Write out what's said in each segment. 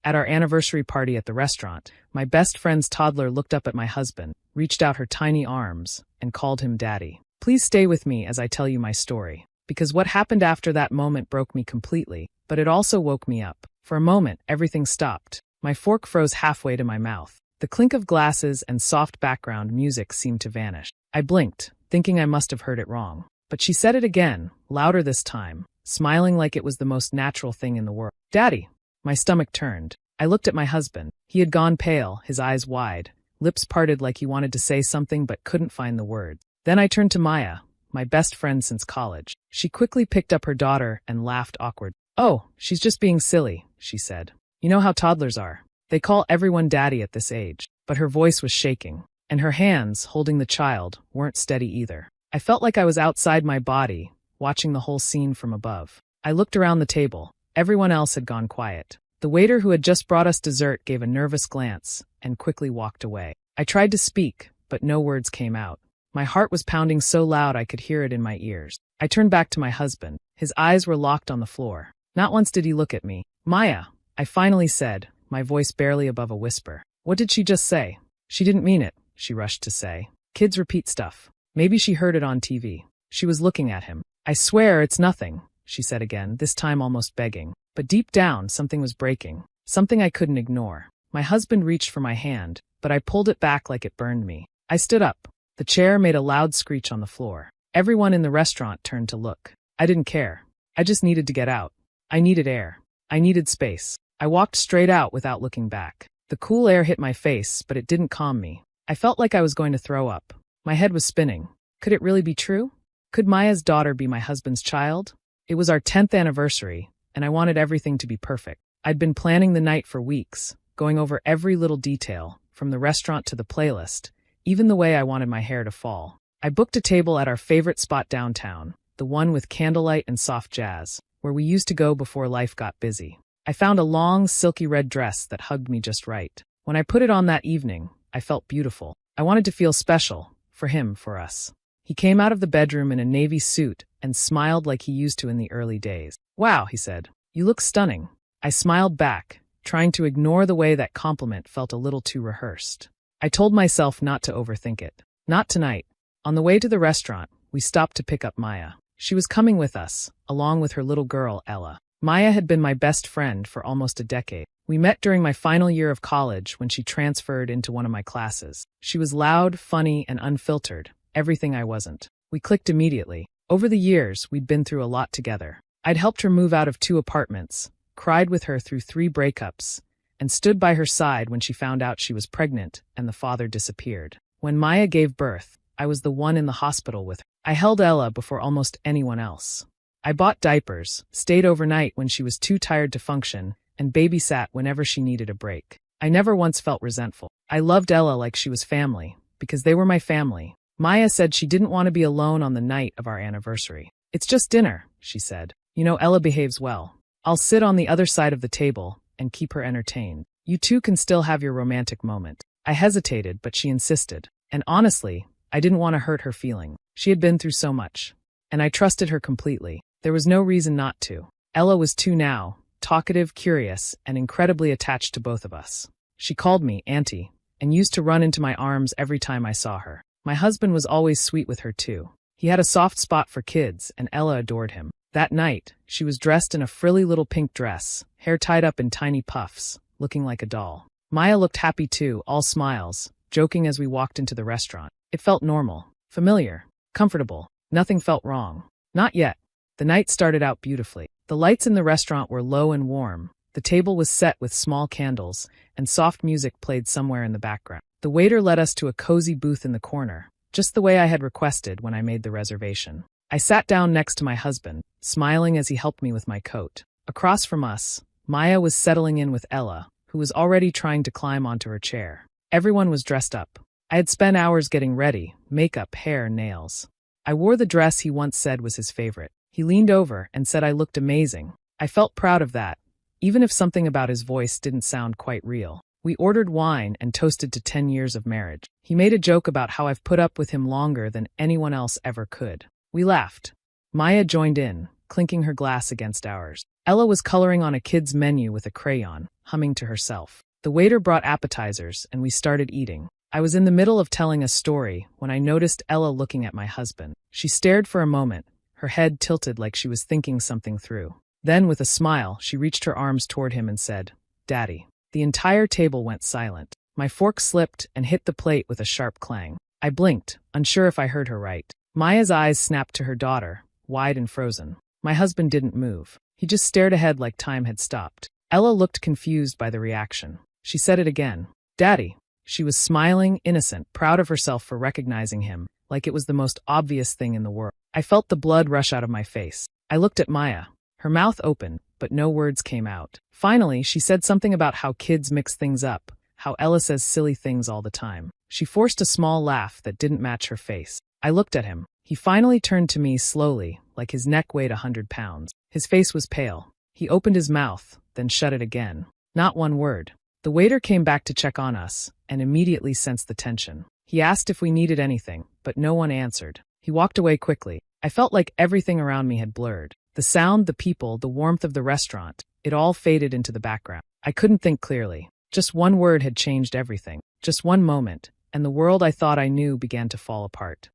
At our anniversary party at the restaurant, my best friend's toddler looked up at my husband, reached out her tiny arms, and called him Daddy. Please stay with me as I tell you my story, because what happened after that moment broke me completely, but it also woke me up. For a moment, everything stopped. My fork froze halfway to my mouth. The clink of glasses and soft background music seemed to vanish. I blinked, thinking I must have heard it wrong. But she said it again, louder this time, smiling like it was the most natural thing in the world. Daddy! My stomach turned. I looked at my husband. He had gone pale, his eyes wide, lips parted like he wanted to say something but couldn't find the words. Then I turned to Maya, my best friend since college. She quickly picked up her daughter and laughed awkward. Oh, she's just being silly, she said. You know how toddlers are. They call everyone daddy at this age. But her voice was shaking, and her hands, holding the child, weren't steady either. I felt like I was outside my body, watching the whole scene from above. I looked around the table. Everyone else had gone quiet. The waiter who had just brought us dessert gave a nervous glance and quickly walked away. I tried to speak, but no words came out. My heart was pounding so loud I could hear it in my ears. I turned back to my husband. His eyes were locked on the floor. Not once did he look at me. Maya, I finally said, my voice barely above a whisper. What did she just say? She didn't mean it, she rushed to say. Kids repeat stuff. Maybe she heard it on TV. She was looking at him. I swear it's nothing, she said again, this time almost begging. But deep down, something was breaking. Something I couldn't ignore. My husband reached for my hand, but I pulled it back like it burned me. I stood up. The chair made a loud screech on the floor. Everyone in the restaurant turned to look. I didn't care. I just needed to get out. I needed air. I needed space. I walked straight out without looking back. The cool air hit my face, but it didn't calm me. I felt like I was going to throw up. My head was spinning. Could it really be true? Could Maya's daughter be my husband's child? It was our 10th anniversary, and I wanted everything to be perfect. I'd been planning the night for weeks, going over every little detail, from the restaurant to the playlist, even the way I wanted my hair to fall. I booked a table at our favorite spot downtown, the one with candlelight and soft jazz, where we used to go before life got busy. I found a long, silky red dress that hugged me just right. When I put it on that evening, I felt beautiful. I wanted to feel special, for him, for us. He came out of the bedroom in a navy suit and smiled like he used to in the early days. Wow, he said. You look stunning. I smiled back, trying to ignore the way that compliment felt a little too rehearsed. I told myself not to overthink it. Not tonight. On the way to the restaurant, we stopped to pick up Maya. She was coming with us, along with her little girl, Ella. Maya had been my best friend for almost a decade. We met during my final year of college when she transferred into one of my classes. She was loud, funny, and unfiltered, everything I wasn't. We clicked immediately. Over the years, we'd been through a lot together. I'd helped her move out of 2 apartments, cried with her through 3 breakups, and stood by her side when she found out she was pregnant and the father disappeared. When Maya gave birth, I was the one in the hospital with her. I held Ella before almost anyone else. I bought diapers, stayed overnight when she was too tired to function, and babysat whenever she needed a break. I never once felt resentful. I loved Ella like she was family, because they were my family. Maya said she didn't want to be alone on the night of our anniversary. It's just dinner, she said. You know, Ella behaves well. I'll sit on the other side of the table and keep her entertained. You two can still have your romantic moment. I hesitated, but she insisted. And honestly, I didn't want to hurt her feeling. She had been through so much. And I trusted her completely. There was no reason not to. Ella was 2 now, talkative, curious, and incredibly attached to both of us. She called me Auntie, and used to run into my arms every time I saw her. My husband was always sweet with her too. He had a soft spot for kids, and Ella adored him. That night, she was dressed in a frilly little pink dress, hair tied up in tiny puffs, looking like a doll. Maya looked happy too, all smiles, joking as we walked into the restaurant. It felt normal, familiar, comfortable. Nothing felt wrong. Not yet. The night started out beautifully. The lights in the restaurant were low and warm. The table was set with small candles, and soft music played somewhere in the background. The waiter led us to a cozy booth in the corner, just the way I had requested when I made the reservation. I sat down next to my husband, smiling as he helped me with my coat. Across from us, Maya was settling in with Ella, who was already trying to climb onto her chair. Everyone was dressed up. I had spent hours getting ready, makeup, hair, nails. I wore the dress he once said was his favorite. He leaned over and said I looked amazing. I felt proud of that, even if something about his voice didn't sound quite real. We ordered wine and toasted to 10 years of marriage. He made a joke about how I've put up with him longer than anyone else ever could. We laughed. Maya joined in, clinking her glass against ours. Ella was coloring on a kid's menu with a crayon, humming to herself. The waiter brought appetizers, and we started eating. I was in the middle of telling a story when I noticed Ella looking at my husband. She stared for a moment, her head tilted like she was thinking something through. Then, with a smile, she reached her arms toward him and said, "Daddy." The entire table went silent. My fork slipped and hit the plate with a sharp clang. I blinked, unsure if I heard her right. Maya's eyes snapped to her daughter, wide and frozen. My husband didn't move. He just stared ahead like time had stopped. Ella looked confused by the reaction. She said it again. "Daddy." She was smiling, innocent, proud of herself for recognizing him, like it was the most obvious thing in the world. I felt the blood rush out of my face. I looked at Maya. Her mouth opened, but no words came out. Finally, she said something about how kids mix things up, how Ella says silly things all the time. She forced a small laugh that didn't match her face. I looked at him. He finally turned to me slowly, like his neck weighed 100 pounds. His face was pale. He opened his mouth, then shut it again. Not one word. The waiter came back to check on us, and immediately sensed the tension. He asked if we needed anything, but no one answered. He walked away quickly. I felt like everything around me had blurred. The sound, the people, the warmth of the restaurant, it all faded into the background. I couldn't think clearly. Just one word had changed everything. Just one moment, and the world I thought I knew began to fall apart.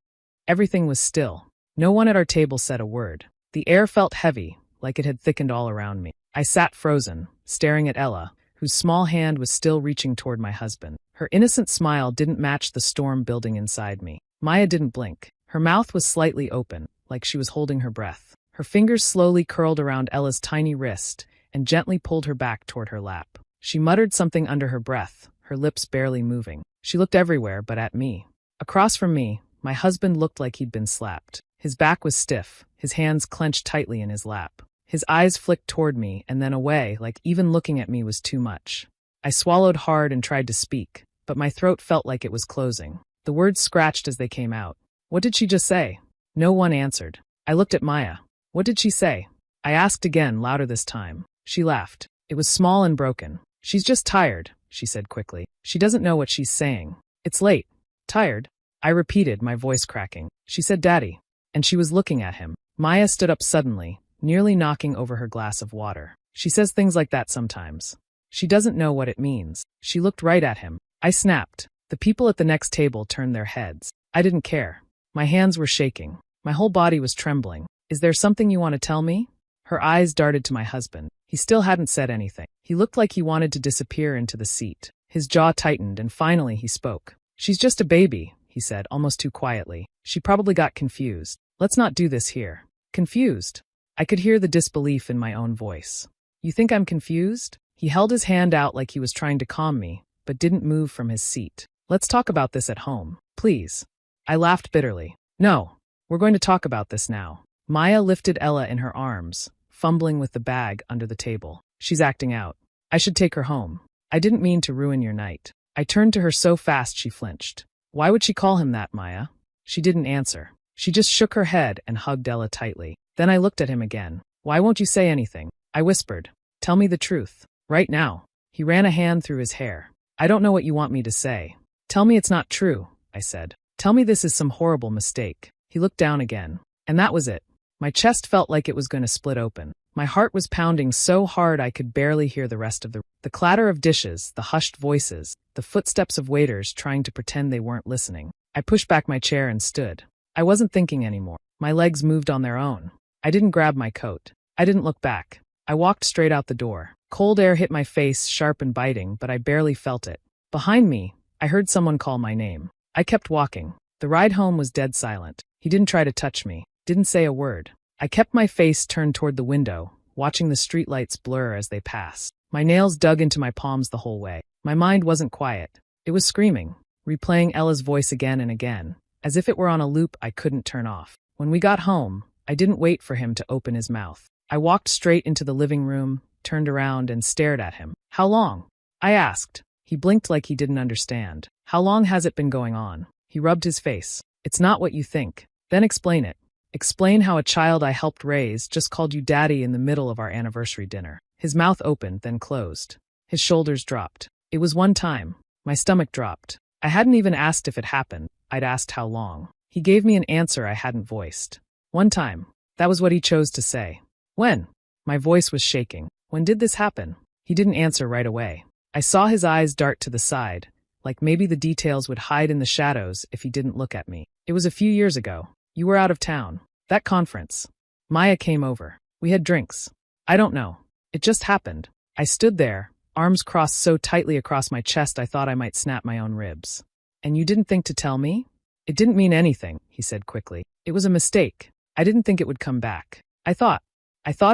Everything was still. No one at our table said a word. The air felt heavy, like it had thickened all around me. I sat frozen, staring at Ella, whose small hand was still reaching toward my husband. Her innocent smile didn't match the storm building inside me. Maya didn't blink. Her mouth was slightly open, like she was holding her breath. Her fingers slowly curled around Ella's tiny wrist and gently pulled her back toward her lap. She muttered something under her breath, her lips barely moving. She looked everywhere but at me. Across from me, my husband looked like he'd been slapped. His back was stiff, his hands clenched tightly in his lap. His eyes flicked toward me and then away, like even looking at me was too much. I swallowed hard and tried to speak, but my throat felt like it was closing. The words scratched as they came out. What did she just say? No one answered. I looked at Maya. What did she say? I asked again, louder this time. She laughed. It was small and broken. She's just tired, she said quickly. She doesn't know what she's saying. It's late. Tired? I repeated, my voice cracking. She said, "Daddy." And she was looking at him. Maya stood up suddenly, nearly knocking over her glass of water. She says things like that sometimes. She doesn't know what it means. She looked right at him. I snapped. The people at the next table turned their heads. I didn't care. My hands were shaking. My whole body was trembling. Is there something you want to tell me? Her eyes darted to my husband. He still hadn't said anything. He looked like he wanted to disappear into the seat. His jaw tightened and finally he spoke. She's just a baby, he said, almost too quietly. She probably got confused. Let's not do this here. Confused? I could hear the disbelief in my own voice. You think I'm confused? He held his hand out like he was trying to calm me, but didn't move from his seat. Let's talk about this at home, please. I laughed bitterly. No, we're going to talk about this now. Maya lifted Ella in her arms, fumbling with the bag under the table. She's acting out. I should take her home. I didn't mean to ruin your night. I turned to her so fast she flinched. Why would she call him that, Maya? She didn't answer. She just shook her head and hugged Ella tightly. Then I looked at him again. Why won't you say anything? I whispered. Tell me the truth. Right now. He ran a hand through his hair. I don't know what you want me to say. Tell me it's not true, I said. Tell me this is some horrible mistake. He looked down again. And that was it. My chest felt like it was going to split open. My heart was pounding so hard I could barely hear the rest of the clatter of dishes, the hushed voices, the footsteps of waiters trying to pretend they weren't listening. I pushed back my chair and stood. I wasn't thinking anymore. My legs moved on their own. I didn't grab my coat. I didn't look back. I walked straight out the door. Cold air hit my face, sharp and biting, but I barely felt it. Behind me, I heard someone call my name. I kept walking. The ride home was dead silent. He didn't try to touch me. Didn't say a word. I kept my face turned toward the window, watching the streetlights blur as they passed. My nails dug into my palms the whole way. My mind wasn't quiet. It was screaming, replaying Ella's voice again and again, as if it were on a loop I couldn't turn off. When we got home, I didn't wait for him to open his mouth. I walked straight into the living room, turned around and stared at him. How long? I asked. He blinked like he didn't understand. How long has it been going on? He rubbed his face. It's not what you think. Then explain it. Explain how a child I helped raise just called you daddy in the middle of our anniversary dinner. His mouth opened, then closed. His shoulders dropped. It was one time. My stomach dropped. I hadn't even asked if it happened. I'd asked how long. He gave me an answer I hadn't voiced. One time. That was what he chose to say. When? My voice was shaking. When did this happen? He didn't answer right away. I saw his eyes dart to the side, like maybe the details would hide in the shadows if he didn't look at me. It was a few years ago. You were out of town. That conference. Maya came over. We had drinks. I don't know. It just happened. I stood there, arms crossed so tightly across my chest I thought I might snap my own ribs. And you didn't think to tell me? It didn't mean anything, he said quickly. It was a mistake. I didn't think it would come back. I thought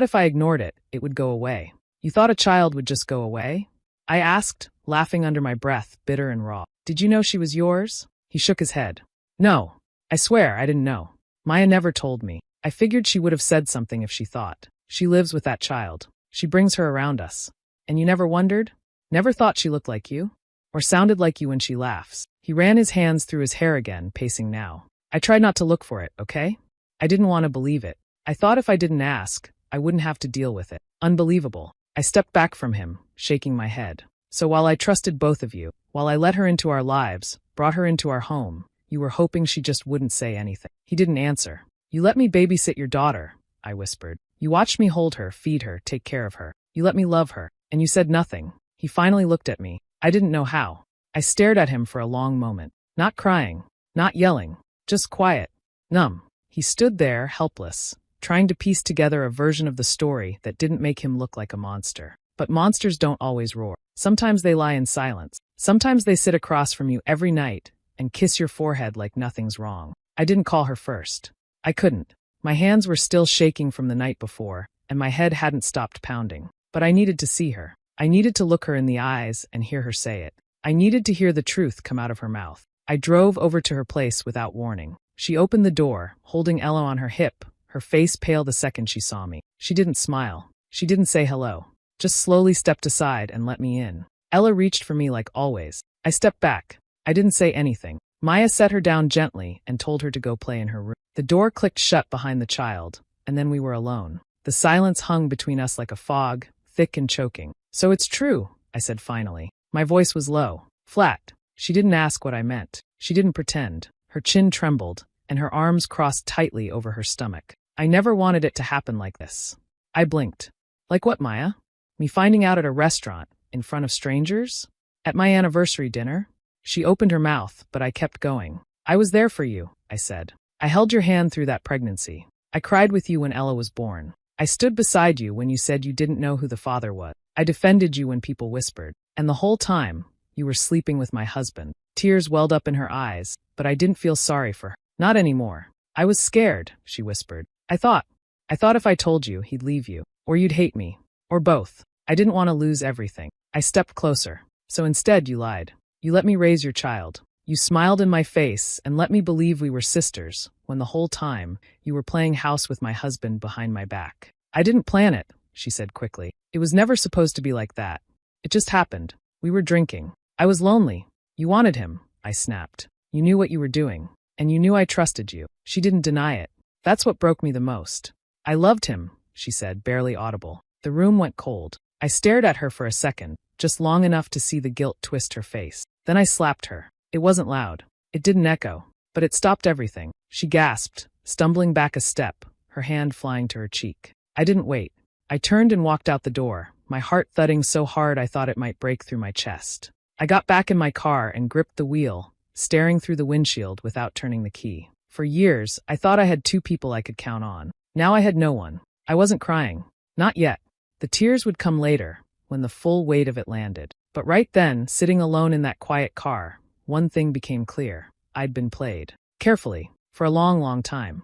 if I ignored it, it would go away. You thought a child would just go away? I asked, laughing under my breath, bitter and raw. Did you know she was yours? He shook his head. No. I swear I didn't know. Maya never told me. I figured she would have said something if she thought. She lives with that child. She brings her around us. And you never wondered? Never thought she looked like you? Or sounded like you when she laughs? He ran his hands through his hair again, pacing now. I tried not to look for it, okay? I didn't want to believe it. I thought if I didn't ask, I wouldn't have to deal with it. Unbelievable. I stepped back from him, shaking my head. So while I trusted both of you, while I let her into our lives, brought her into our home, you were hoping she just wouldn't say anything. He didn't answer. You let me babysit your daughter, I whispered. You watched me hold her, feed her, take care of her. You let me love her, and you said nothing. He finally looked at me. I didn't know how. I stared at him for a long moment. Not crying, not yelling, just quiet, numb. He stood there, helpless, trying to piece together a version of the story that didn't make him look like a monster. But monsters don't always roar. Sometimes they lie in silence. Sometimes they sit across from you every night and kiss your forehead like nothing's wrong. I didn't call her first. I couldn't. My hands were still shaking from the night before, and my head hadn't stopped pounding. But I needed to see her. I needed to look her in the eyes and hear her say it. I needed to hear the truth come out of her mouth. I drove over to her place without warning. She opened the door, holding Ella on her hip, her face pale the second she saw me. She didn't smile. She didn't say hello. Just slowly stepped aside and let me in. Ella reached for me like always. I stepped back. I didn't say anything. Maya set her down gently and told her to go play in her room. The door clicked shut behind the child, and then we were alone. The silence hung between us like a fog, thick and choking. So it's true, I said finally. My voice was low, flat. She didn't ask what I meant. She didn't pretend. Her chin trembled, and her arms crossed tightly over her stomach. I never wanted it to happen like this. I blinked. Like what, Maya? Me finding out at a restaurant, in front of strangers? At my anniversary dinner? She opened her mouth, but I kept going. I was there for you, I said. I held your hand through that pregnancy. I cried with you when Ella was born. I stood beside you when you said you didn't know who the father was. I defended you when people whispered. And the whole time, you were sleeping with my husband. Tears welled up in her eyes, but I didn't feel sorry for her. Not anymore. I was scared, she whispered. I thought if I told you, he'd leave you. Or you'd hate me. Or both. I didn't want to lose everything. I stepped closer. So instead, you lied. You let me raise your child. You smiled in my face and let me believe we were sisters, when the whole time, you were playing house with my husband behind my back. I didn't plan it, she said quickly. It was never supposed to be like that. It just happened. We were drinking. I was lonely. You wanted him, I snapped. You knew what you were doing. And you knew I trusted you. She didn't deny it. That's what broke me the most. I loved him, she said, barely audible. The room went cold. I stared at her for a second, just long enough to see the guilt twist her face. Then I slapped her. It wasn't loud. It didn't echo. But it stopped everything. She gasped, stumbling back a step, her hand flying to her cheek. I didn't wait. I turned and walked out the door, my heart thudding so hard I thought it might break through my chest. I got back in my car and gripped the wheel, staring through the windshield without turning the key. For years, I thought I had two people I could count on. Now I had no one. I wasn't crying. Not yet. The tears would come later, when the full weight of it landed. But right then, sitting alone in that quiet car, one thing became clear. I'd been played. Carefully. For a long, long time.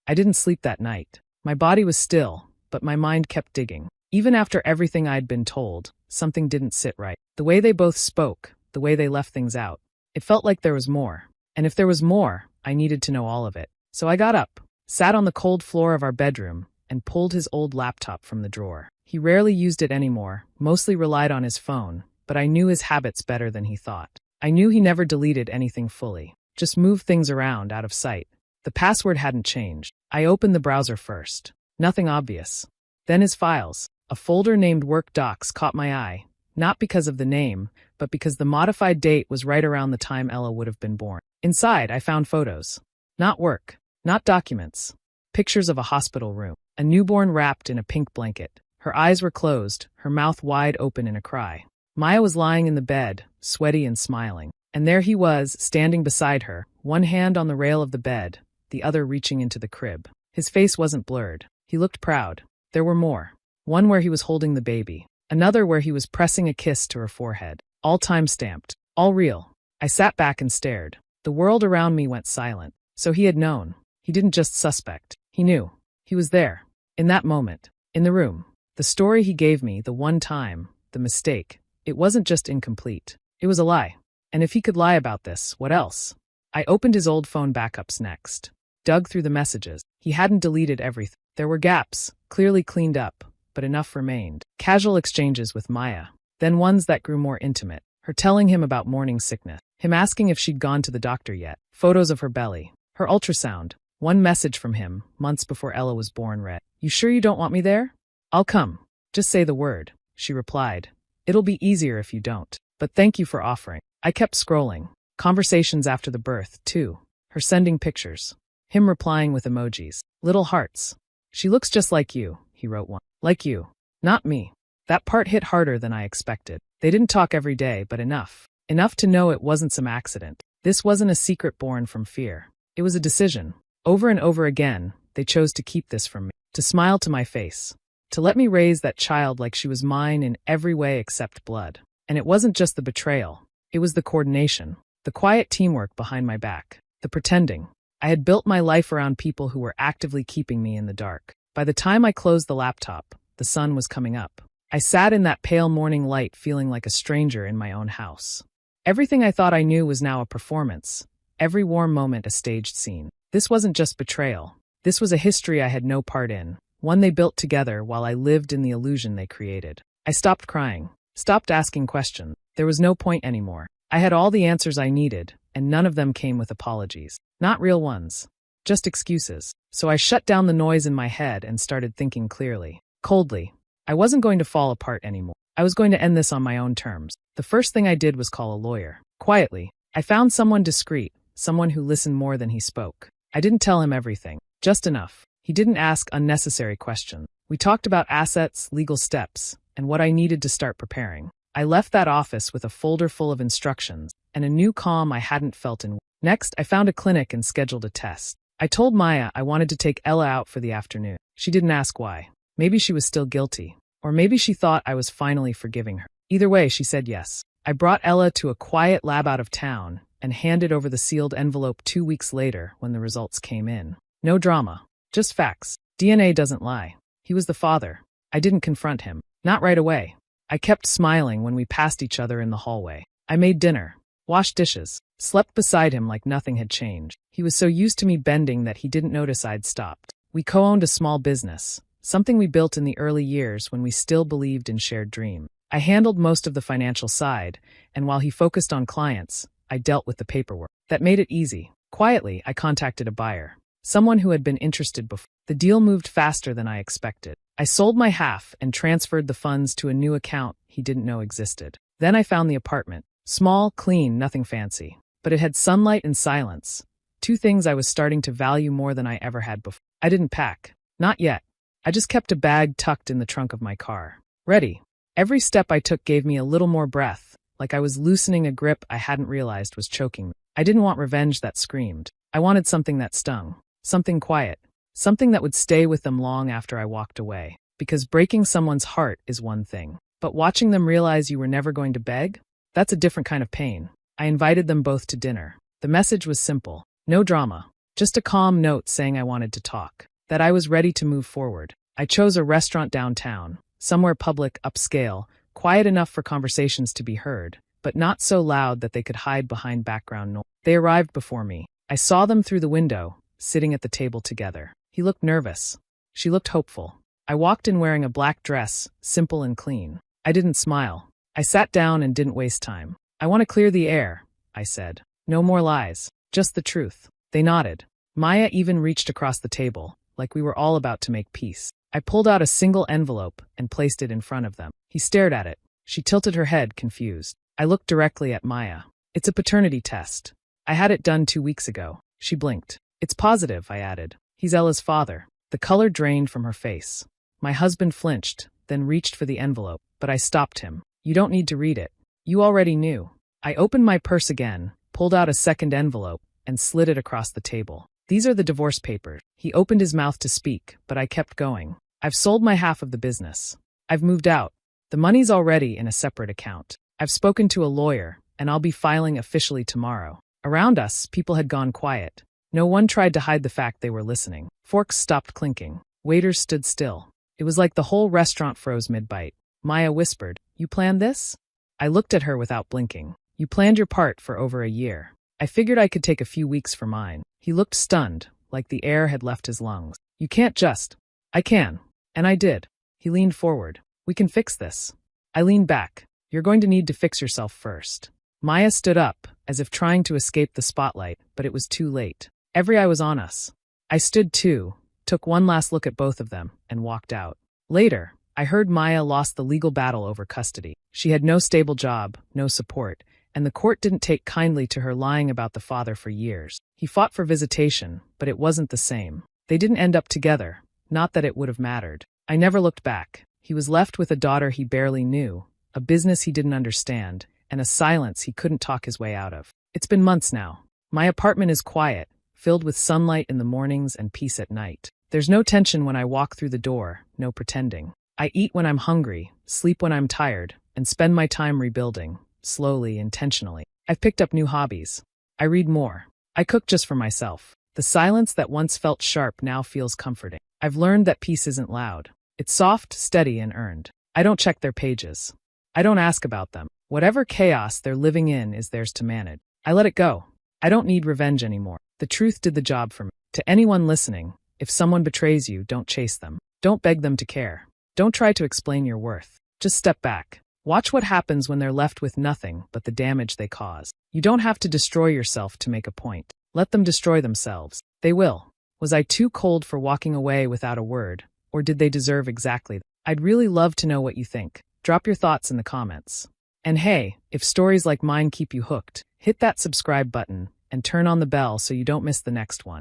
I didn't sleep that night. My body was still, but my mind kept digging. Even after everything I'd been told, something didn't sit right. The way they both spoke, the way they left things out. It felt like there was more. And if there was more, I needed to know all of it. So I got up, sat on the cold floor of our bedroom, and pulled his old laptop from the drawer. He rarely used it anymore, mostly relied on his phone, but I knew his habits better than he thought. I knew he never deleted anything fully, just moved things around out of sight. The password hadn't changed. I opened the browser first. Nothing obvious. Then his files. A folder named Work Docs caught my eye, not because of the name, but because the modified date was right around the time Ella would have been born. Inside, I found photos. Not work. Not documents. Pictures of a hospital room. a newborn wrapped in a pink blanket. Her eyes were closed, her mouth wide open in a cry. Maya was lying in the bed, sweaty and smiling. And there he was, standing beside her, one hand on the rail of the bed, the other reaching into the crib. His face wasn't blurred. He looked proud. There were more. One where he was holding the baby. Another where he was pressing a kiss to her forehead. All time-stamped. All real. I sat back and stared. The world around me went silent. So he had known. He didn't just suspect. He knew. He was there. In that moment. In the room. The story he gave me, the one time, the mistake, it wasn't just incomplete. It was a lie. And if he could lie about this, what else? I opened his old phone backups next. Dug through the messages. He hadn't deleted everything. There were gaps, clearly cleaned up, but enough remained. Casual exchanges with Maya. Then ones that grew more intimate. Her telling him about morning sickness. Him asking if she'd gone to the doctor yet. Photos of her belly. Her ultrasound. One message from him, months before Ella was born, read, "You sure you don't want me there?" "I'll come. Just say the word," she replied. "It'll be easier if you don't. But thank you for offering." I kept scrolling. Conversations after the birth, too. Her sending pictures. Him replying with emojis. Little hearts. "She looks just like you," he wrote one. "Like you. Not me." That part hit harder than I expected. They didn't talk every day, but enough. Enough to know it wasn't some accident. This wasn't a secret born from fear. It was a decision. Over and over again, they chose to keep this from me. To smile to my face. To let me raise that child like she was mine in every way except blood. And it wasn't just the betrayal. It was the coordination. The quiet teamwork behind my back. The pretending. I had built my life around people who were actively keeping me in the dark. By the time I closed the laptop, the sun was coming up. I sat in that pale morning light feeling like a stranger in my own house. Everything I thought I knew was now a performance. Every warm moment a staged scene. This wasn't just betrayal. This was a history I had no part in. One they built together while I lived in the illusion they created. I stopped crying. Stopped asking questions. There was no point anymore. I had all the answers I needed, and none of them came with apologies. Not real ones. Just excuses. So I shut down the noise in my head and started thinking clearly. Coldly. I wasn't going to fall apart anymore. I was going to end this on my own terms. The first thing I did was call a lawyer. Quietly. I found someone discreet, someone who listened more than he spoke. I didn't tell him everything. Just enough. He didn't ask unnecessary questions. We talked about assets, legal steps, and what I needed to start preparing. I left that office with a folder full of instructions and a new calm I hadn't felt in. Next, I found a clinic and scheduled a test. I told Maya I wanted to take Ella out for the afternoon. She didn't ask why. Maybe she was still guilty. Or maybe she thought I was finally forgiving her. Either way, she said yes. I brought Ella to a quiet lab out of town and handed over the sealed envelope 2 weeks later when the results came in. No drama. Just facts. DNA doesn't lie. He was the father. I didn't confront him. Not right away. I kept smiling when we passed each other in the hallway. I made dinner, washed dishes, slept beside him like nothing had changed. He was so used to me bending that he didn't notice I'd stopped. We co-owned a small business, something we built in the early years when we still believed in shared dreams. I handled most of the financial side, and while he focused on clients, I dealt with the paperwork. That made it easy. Quietly, I contacted a buyer. Someone who had been interested before. The deal moved faster than I expected. I sold my half and transferred the funds to a new account he didn't know existed. Then I found the apartment. Small, clean, nothing fancy. But it had sunlight and silence. Two things I was starting to value more than I ever had before. I didn't pack. Not yet. I just kept a bag tucked in the trunk of my car. Ready. Every step I took gave me a little more breath, like I was loosening a grip I hadn't realized was choking me. I didn't want revenge that screamed. I wanted something that stung. Something quiet. Something that would stay with them long after I walked away. Because breaking someone's heart is one thing. But watching them realize you were never going to beg? That's a different kind of pain. I invited them both to dinner. The message was simple. No drama. Just a calm note saying I wanted to talk. That I was ready to move forward. I chose a restaurant downtown. Somewhere public, upscale, quiet enough for conversations to be heard, but not so loud that they could hide behind background noise. They arrived before me. I saw them through the window, sitting at the table together. He looked nervous. She looked hopeful. I walked in wearing a black dress, simple and clean. I didn't smile. I sat down and didn't waste time. I want to clear the air, I said. No more lies. Just the truth. They nodded. Maya even reached across the table, like we were all about to make peace. I pulled out a single envelope and placed it in front of them. He stared at it. She tilted her head, confused. I looked directly at Maya. It's a paternity test. I had it done 2 weeks ago. She blinked. It's positive, I added. He's Ella's father. The color drained from her face. My husband flinched, then reached for the envelope, but I stopped him. You don't need to read it. You already knew. I opened my purse again, pulled out a second envelope, and slid it across the table. These are the divorce papers. He opened his mouth to speak, but I kept going. I've sold my half of the business. I've moved out. The money's already in a separate account. I've spoken to a lawyer, and I'll be filing officially tomorrow. Around us, people had gone quiet. No one tried to hide the fact they were listening. Forks stopped clinking. Waiters stood still. It was like the whole restaurant froze mid-bite. Maya whispered, "You planned this?" I looked at her without blinking. "You planned your part for over a year. I figured I could take a few weeks for mine." He looked stunned, like the air had left his lungs. "You can't just." "I can." And I did. He leaned forward. "We can fix this." I leaned back. "You're going to need to fix yourself first." Maya stood up, as if trying to escape the spotlight, but it was too late. Every eye was on us. I stood too, took one last look at both of them, and walked out. Later, I heard Maya lost the legal battle over custody. She had no stable job, no support, and the court didn't take kindly to her lying about the father for years. He fought for visitation, but it wasn't the same. They didn't end up together, not that it would have mattered. I never looked back. He was left with a daughter he barely knew, a business he didn't understand, and a silence he couldn't talk his way out of. It's been months now. My apartment is quiet, filled with sunlight in the mornings and peace at night. There's no tension when I walk through the door, no pretending. I eat when I'm hungry, sleep when I'm tired, and spend my time rebuilding, slowly, intentionally. I've picked up new hobbies. I read more. I cook just for myself. The silence that once felt sharp now feels comforting. I've learned that peace isn't loud. It's soft, steady, and earned. I don't check their pages. I don't ask about them. Whatever chaos they're living in is theirs to manage. I let it go. I don't need revenge anymore. The truth did the job for me. To anyone listening, if someone betrays you, don't chase them. Don't beg them to care. Don't try to explain your worth. Just step back. Watch what happens when they're left with nothing but the damage they cause. You don't have to destroy yourself to make a point. Let them destroy themselves. They will. Was I too cold for walking away without a word, or did they deserve exactly that? I'd really love to know what you think. Drop your thoughts in the comments. And hey, if stories like mine keep you hooked, hit that subscribe button and turn on the bell so you don't miss the next one.